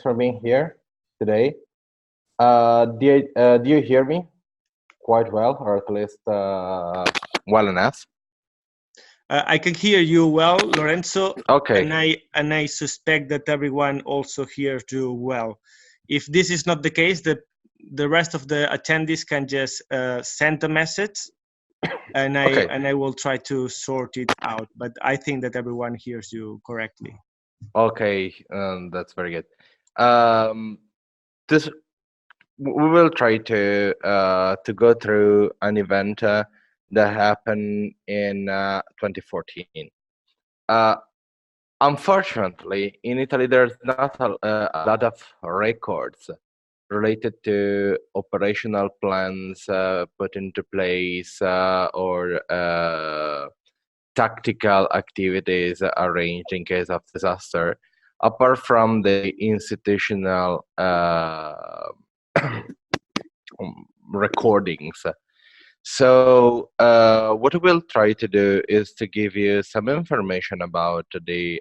for being here today. Do you hear me quite well, or at least well enough? I can hear you well, Lorenzo. Okay. And I suspect that everyone also hears you well. If this is not the case, the rest of the attendees can just send a message, and Okay. I will try to sort it out. But I think that everyone hears you correctly. Okay, that's very good. This we will try to go through an event that happened in 2014. Uh, Unfortunately, in Italy, there's not a lot of records related to operational plans put into place or tactical activities arranged in case of disaster, apart from the institutional recordings. So what we'll try to do is to give you some information about the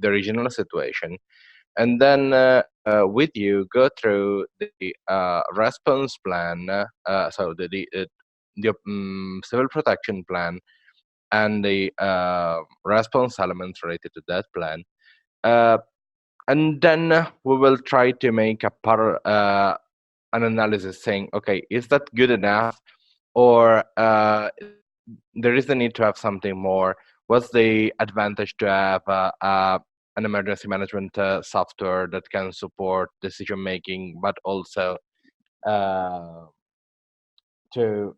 regional situation, and then with you go through the response plan, so the civil protection plan and the response elements related to that plan. And then we will try to make an analysis saying, okay, is that good enough? Or there is a need to have something more? What's the advantage to have an emergency management software that can support decision making, but also to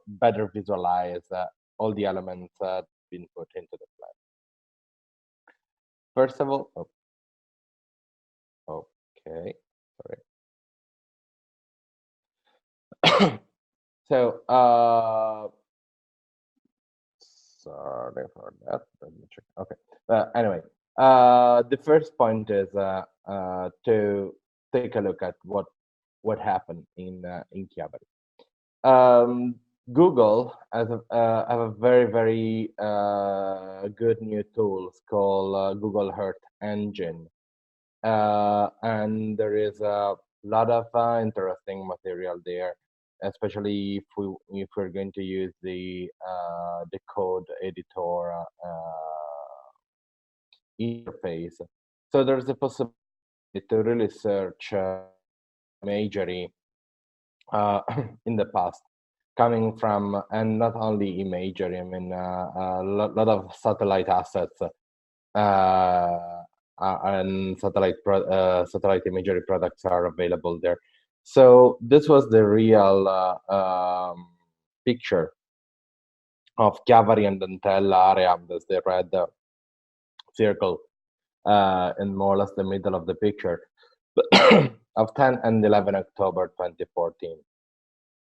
better visualize all the elements been put into the plan? First of all, okay, sorry. So, sorry for that. Let me check. Okay. Anyway, the first point is to take a look at what happened in Chiavari. Google has have a very good new tools called Google Earth Engine, and there is a lot of interesting material there, especially if we're going to use the code editor interface. So there's a possibility to really search imagery in the past, coming from, and not only imagery, I mean a lot of satellite assets and satellite imagery products are available there. So this was the real picture of Chiavari and Entella area. There's the red circle in more or less the middle of the picture of 10 and 11 October 2014,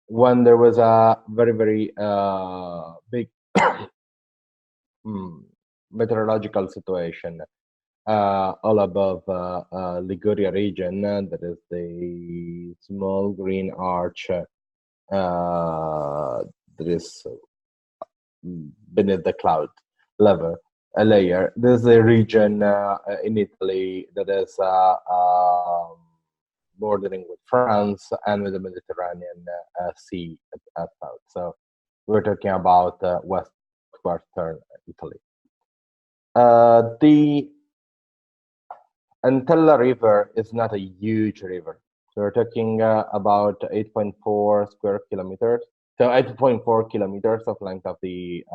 when there was a very big meteorological situation all above Liguria region. That is the small green arch that is beneath the cloud layer. This is a region in Italy that is bordering with France and with the Mediterranean Sea at south. So we're talking about western Italy. The Entella River is not a huge river. So we're talking about 8.4 square kilometers. So 8.4 kilometers of length of the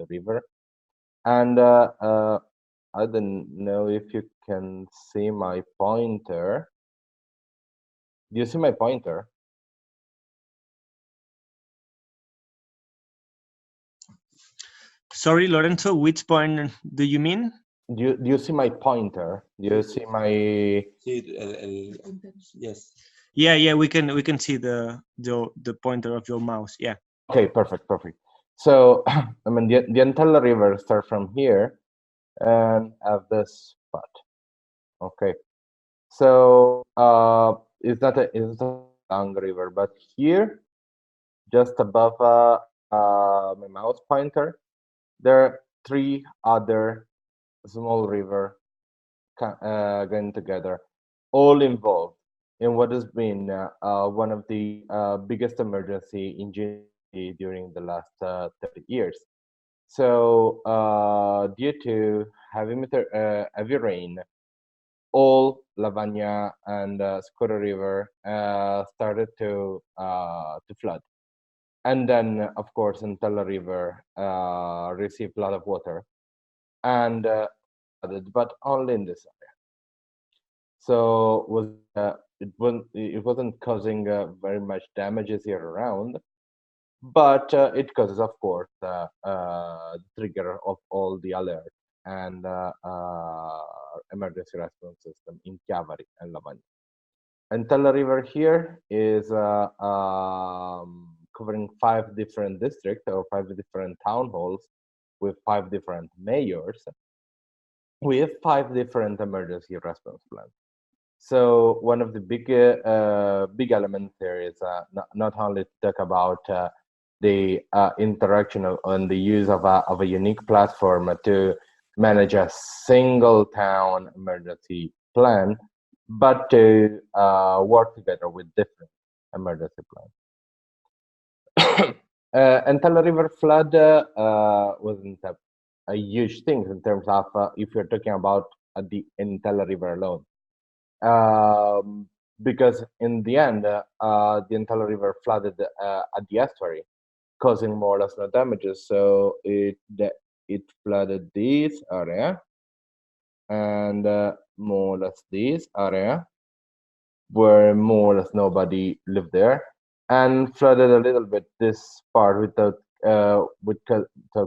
river. And I don't know if you can see my pointer. Do you see my pointer? Sorry, Lorenzo, which point do you mean? Do you see my pointer? Do you see my? Yes. Yeah, we can see the pointer of your mouse. Yeah. Okay, perfect. So I mean the Entella River starts from here and have this spot. Okay, so it's not a long river, but here, just above my mouse pointer, there are 3 other small river going together, all involved in what has been one of the biggest emergency in GDP during the last 30 years. So, due to heavy rain, all Lavagna and Skora River started to flood. And then, of course, Entella River received a lot of water and flooded, but only in this area. So it wasn't causing very much damages here around, but it causes, of course, the trigger of all the alert and emergency response system in Chiavari and Lavagna. Entella River here is covering 5 different districts or 5 different town halls with 5 different mayors with 5 different emergency response plans. So one of the big elements there is not only to talk about the interaction and the use of a unique platform to manage a single town emergency plan, but to work together with different emergency plans. Entella River flood wasn't a huge thing in terms of if you're talking about the Entella River alone. Because in the end, the Entella River flooded at the estuary, causing more or less no damages. So it flooded this area and more or less this area, where more or less nobody lived there, and flooded a little bit this part without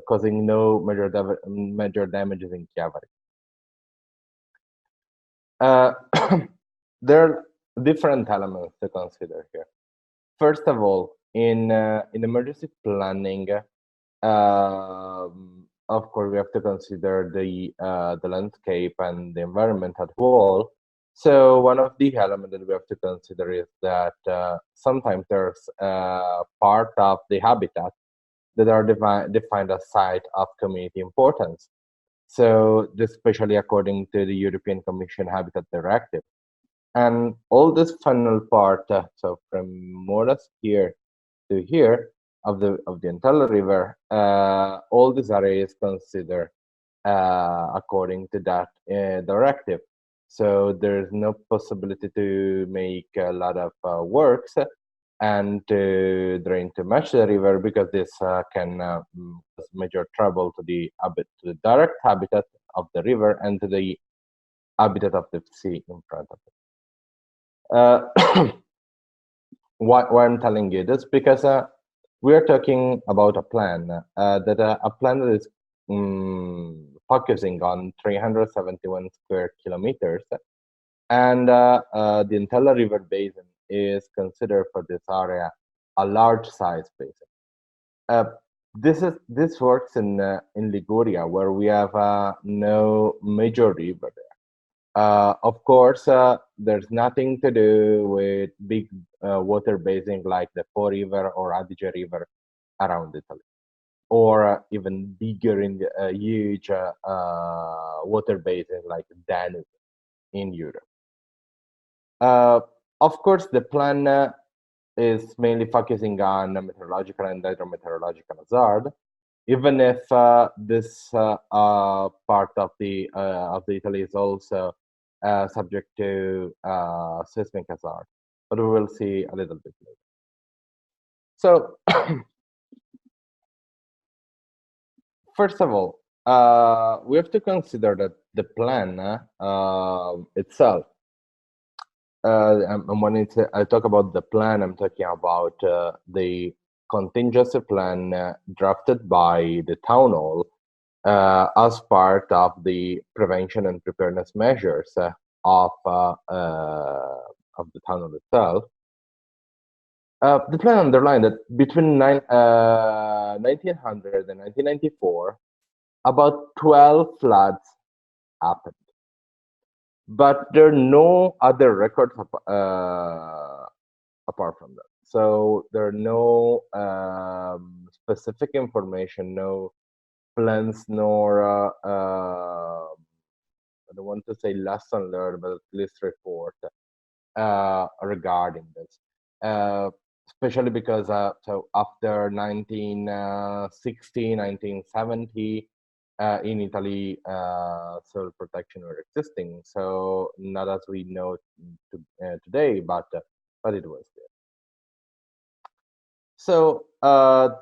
causing no major damages in Chiavari. There are different elements to consider here. First of all, in emergency planning, of course, we have to consider the landscape and the environment at whole. So one of the elements that we have to consider is that sometimes there's part of the habitat that are defined as site of community importance. So this especially according to the European Commission Habitat Directive. And all this final part, so from more or less here to here of the Entella River, all these areas considered according to that directive. So there's no possibility to make a lot of works and to drain too much the river, because this can cause major trouble to the direct habitat of the river and to the habitat of the sea in front of it. Why I'm telling you this? Because we are talking about a plan that is focusing on 371 square kilometers, and the Entella River Basin is considered for this area a large size basin. This works in Liguria, where we have no major river there. Of course, there's nothing to do with big water basins like the Po River or Adige River around Italy, or even bigger in huge water basins like Danube in Europe. Of course, the plan is mainly focusing on meteorological and hydrometeorological hazard, even if this part of the Italy is also subject to seismic hazard, but we will see a little bit later. So, first of all, we have to consider that the plan itself, and when I talk about the plan, I'm talking about the contingency plan drafted by the town hall as part of the prevention and preparedness measures of the town hall itself. The plan underlined that between 1900 and 1994, about 12 floods happened. But there are no other records apart from that. So there are no specific information, no plans, nor I don't want to say lesson learned, but at least report regarding this. Especially because so after 1960, 1970, in Italy, civil protection were existing. So not as we know today, but it was there. So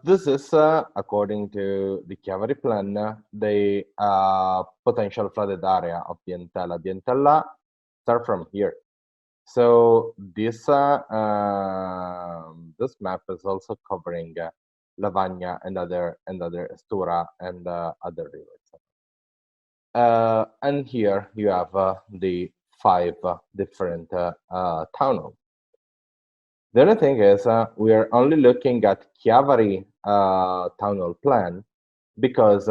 this is, according to the Chiavari plan, the potential flooded area of the Entella. The Entella start from here. So this this map is also covering Lavagna and other Stura and other rivers. And here you have the 5 different tunnels. The other thing is we are only looking at Chiavari tunnel plan because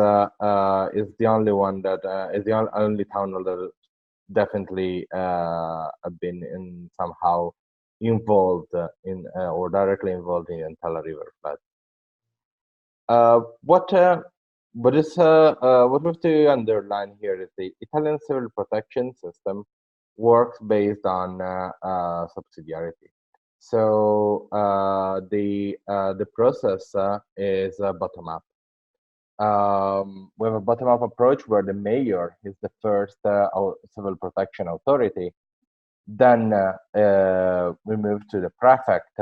it's the only one that is the only tunnel that definitely been in somehow involved in or directly involved in Entella River flood. What we have to underline here is the Italian civil protection system works based on subsidiarity. So the process is bottom up. We have a bottom-up approach where the mayor is the first civil protection authority. Then we move to the prefect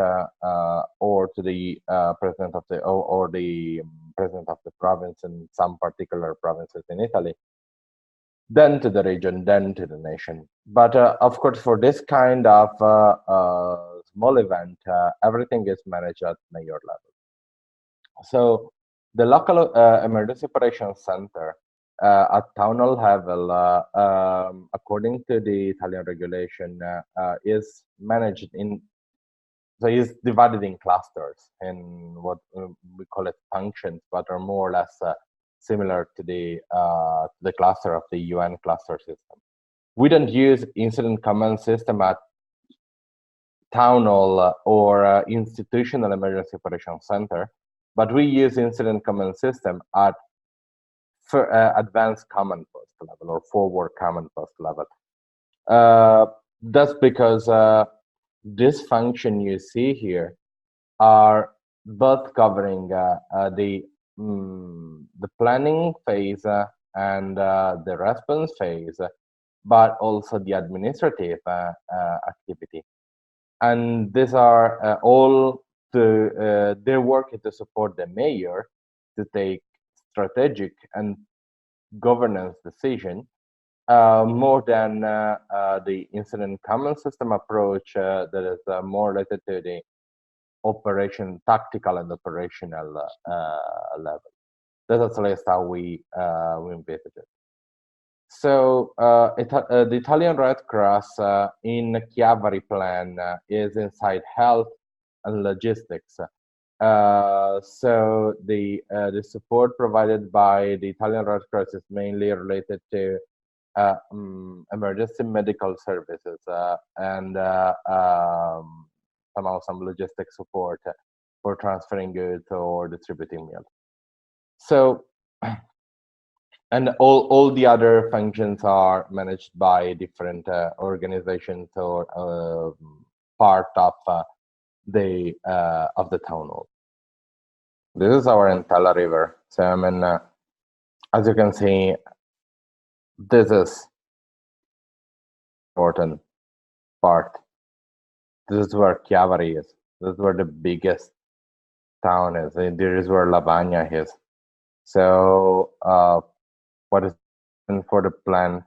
or to the president of the or the president of the province in some particular provinces in Italy. Then to the region, then to the nation. But of course, for this kind of small event, everything is managed at mayor level. So the local emergency operations center at town hall level, according to the Italian regulation, is managed in, so is divided in clusters in what we call it functions, but are more or less similar to the cluster of the UN cluster system. We don't use incident command system at town hall or institutional emergency operations center, but we use incident command system at advanced command post level or forward command post level. That's because this function you see here are both covering the planning phase and the response phase, but also the administrative activity. And these are all their work to support the mayor to take strategic and governance decision more than the incident command system approach that is more related to the tactical and operational level. That's at least how we envisage it. So the Italian Red Cross in Chiavari plan is inside health and logistics. So the support provided by the Italian Red Cross is mainly related to emergency medical services and somehow some logistic support for transferring goods or distributing meals. So, and all the other functions are managed by different organizations or part of the town hall. This is our Entella River. So I mean, as you can see, this is important part. This is where Chiavari is. This is where the biggest town is. This is where Lavagna is. So what is for the plan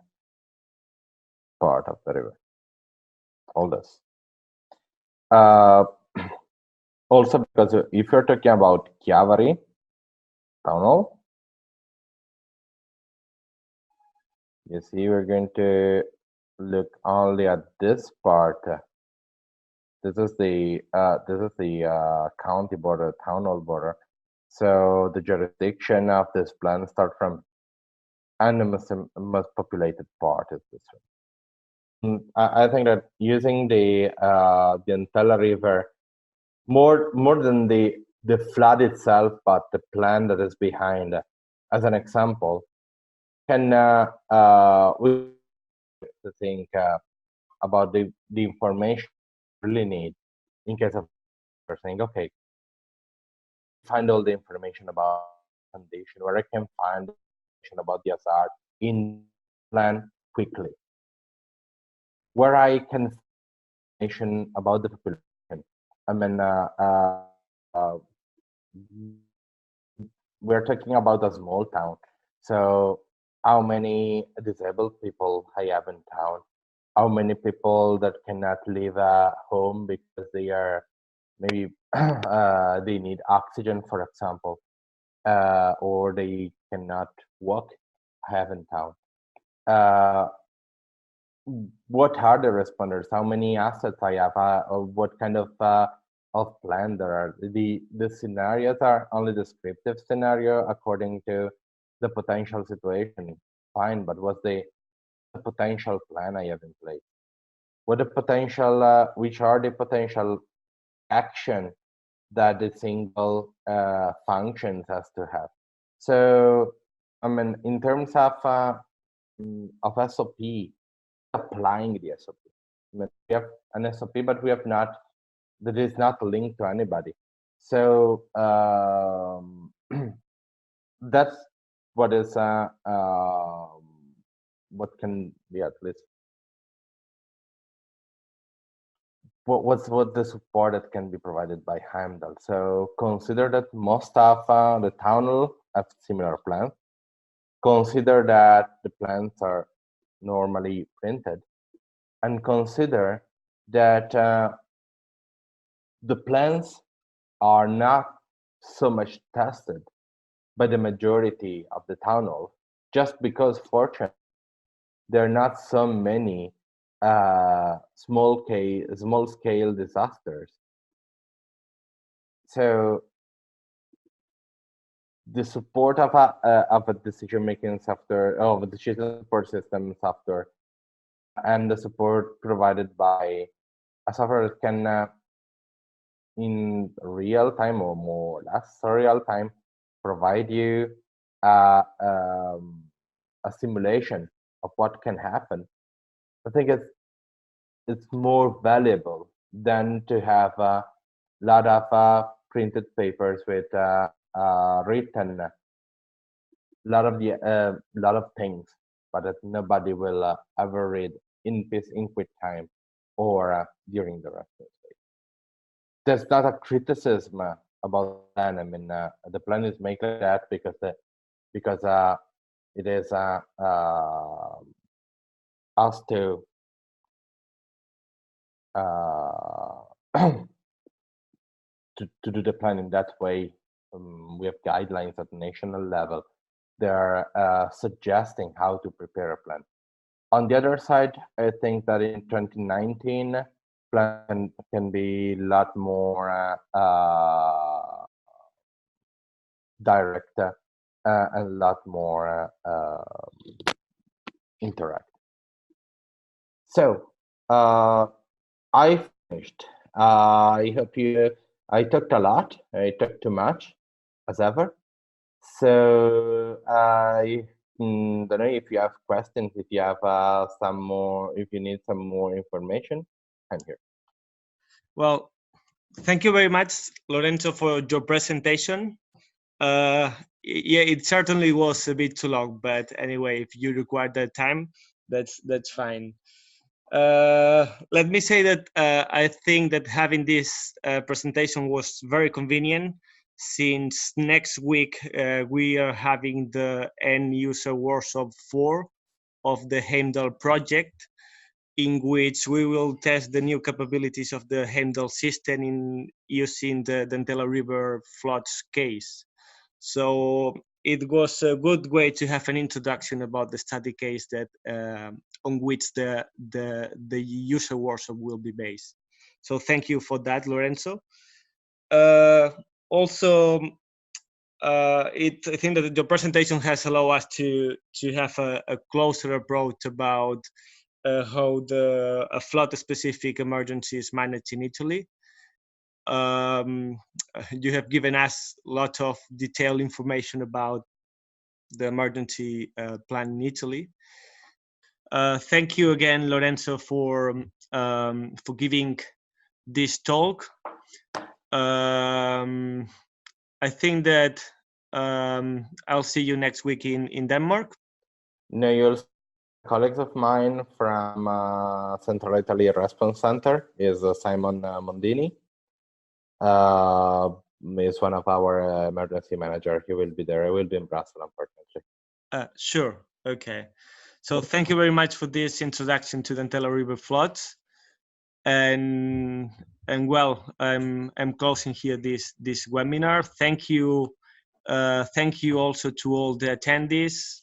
part of the river? All this. Also, because if you're talking about Chiavari town hall, you see we're going to look only at this part. This is the county border, town hall border. So the jurisdiction of this plan start from, and the most populated part is this one. I think that using the Entella River, more than the flood itself, but the plan that is behind, as an example, can we to think about the information you really need in case of saying, okay, find all the information about condition, where I can find information about the hazard in plan quickly, where I can find information about the population. I mean, uh, we're talking about a small town, so how many disabled people I have in town? How many people that cannot leave home because they are maybe they need oxygen, for example, or they cannot walk, I have in town. What are the responders? How many assets I have? Or what kind of plan there are? The scenarios are only descriptive scenario according to the potential situation. Fine, but what's the potential plan I have in place? What the potential? Which are the potential action that the single functions has to have? So, I mean, in terms of SOP, applying the SOP. We have an SOP, but we have not, that is not linked to anybody. So that's what is, what can be at least, what's the support that can be provided by HEIMDALL. So consider that most of the tunnel have similar plans. Consider that the plans are normally printed, and consider that the plans are not so much tested by the majority of the tunnel, just because fortunately there are not so many small scale disasters. So the support of a decision making software, of a decision support system software, and the support provided by a software that can in real time or more or less real time provide you a simulation of what can happen. I think it's more valuable than to have a lot of printed papers with written lot of things, but that nobody will ever read in peace in quick time or during the rest of the day. There's not a criticism about the plan. I mean, the plan is made like that because it is us to to do the plan in that way. We have guidelines at national level. They're suggesting how to prepare a plan. On the other side, I think that in 2019, plan can be a lot more direct and a lot more interact. So I finished. I hope I talked a lot. I talked too much, as ever. So I don't know if you have questions, if you have some more, if you need some more information, I'm here. Well, thank you very much, Lorenzo, for your presentation. Yeah, it certainly was a bit too long, but anyway, if you require that time, that's fine. Let me say that I think that having this presentation was very convenient, since next week we are having the end user workshop 4 of the HEIMDALL project, in which we will test the new capabilities of the HEIMDALL system in using the Entella River floods case. So it was a good way to have an introduction about the study case that on which the user workshop will be based. So thank you for that, Lorenzo. Also, I think that the presentation has allowed us to have a closer approach about how a flood-specific emergency is managed in Italy. You have given us a lot of detailed information about the emergency plan in Italy. Thank you again, Lorenzo, for giving this talk. I think that I'll see you next week in Denmark. No, you'll see colleagues of mine from Central Italy Response Center is Simon Mondini. Is one of our emergency manager. He will be there. I will be in Brussels, unfortunately. Sure. Okay. So thank you very much for this introduction to the Entella River floods. And well, I'm closing here this webinar. Thank you also to all the attendees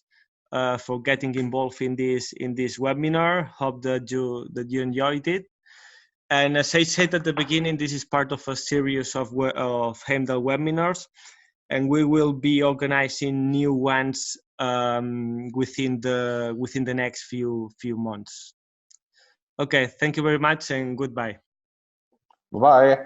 for getting involved in this webinar. Hope that you enjoyed it. And as I said at the beginning, this is part of a series of HEIMDALL webinars, and we will be organizing new ones within the next few months. Okay, thank you very much and goodbye. Bye.